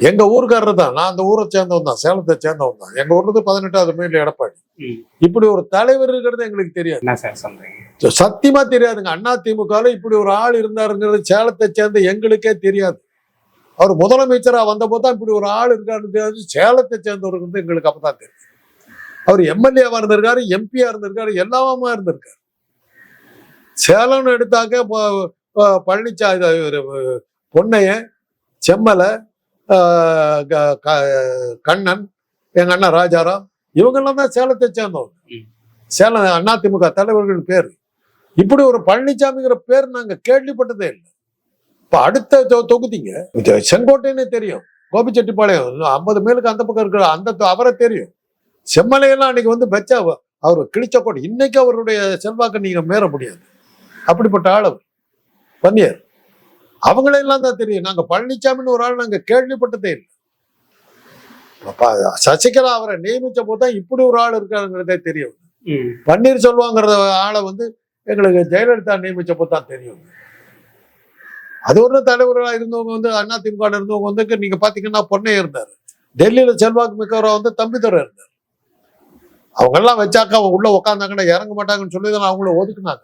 எங்க ஊருக்காரர் தான். நான் அந்த ஊரை சேர்ந்தவன் தான், சேலத்தை சேர்ந்தவன் தான். எங்க ஊர்ல இருந்து 18வது மைல் எடப்பாடி. இப்படி ஒரு தலைவர் இருக்கிறது எங்களுக்கு தெரியாது. என்ன சார் சொல்றீங்க? சத்தியமா தெரியாதுங்க. அதிமுகல இப்படி ஒரு ஆள் இருந்தாருங்கிறது சேலத்தை சேர்ந்த எங்களுக்கே தெரியாது. அவர் முதலமைச்சரா வந்த போதுதான் இப்படி ஒரு ஆள் இருக்காருன்னு தெரியாது. சேலத்தை சேர்ந்தவருக்கு வந்து எங்களுக்கு அப்பதான் தெரியும். அவர் எம்எல்ஏவா இருந்திருக்காரு, எம்பியா இருந்திருக்காரு, எல்லாமா இருந்திருக்காரு. சேலம்னு எடுத்தாக்க பழனிசாமி, பொன்னைய, செம்மலை, கண்ணன், எங்க அண்ணன் ராஜாராம், இவங்கெல்லாம் தான் சேலத்தை சேர்ந்தவங்க. சேலம் அதிமுக தலைவர்கள் பேர். இப்படி ஒரு பழனிசாமிங்கிற பேர் நாங்க கேள்விப்பட்டதே இல்லை. இப்ப அடுத்த தொகுதிங்க செங்கோட்டைன்னு தெரியும், கோபிச்செட்டிப்பாளையம் 50 மைலுக்கு அந்த பக்கம் இருக்கிற அந்த அவரை தெரியும். செம்மலையெல்லாம் அன்னைக்கு வந்து பெச்சா அவர் கிழிச்ச கோட்டை. இன்னைக்கு அவருடைய செல்வாக்கு நீங்க மீற முடியாது. அப்படிப்பட்ட ஆள் அவர் பன்னியர். அவங்களெல்லாம் தான் தெரியும். நாங்க பழனிசாமின்னு ஒரு ஆள் நாங்க கேள்விப்பட்டதே இல்லை. சசிகலா அவரை நியமிச்ச போதுதான் இப்படி ஒரு ஆள் இருக்காருங்கிறதே தெரியும். பன்னீர்செல்வங்கிற ஆளை வந்து எங்களுக்கு ஜெயலலிதா நியமிச்ச போதுதான் தெரியும். அது ஒரு தலைவர்களா இருந்தவங்க வந்து அதிமுக இருந்தவங்க வந்து நீங்க பாத்தீங்கன்னா பொன்னையா இருந்தாரு. டெல்லியில செல்வாக்கு மிக்கவரா வந்து தம்பிதுரை இருந்தார். அவங்க எல்லாம் வச்சாக்கா அவங்க உள்ள உட்காந்தாங்கன்னா இறங்க மாட்டாங்கன்னு சொல்லி தான் அவங்கள ஒதுக்குனாங்க.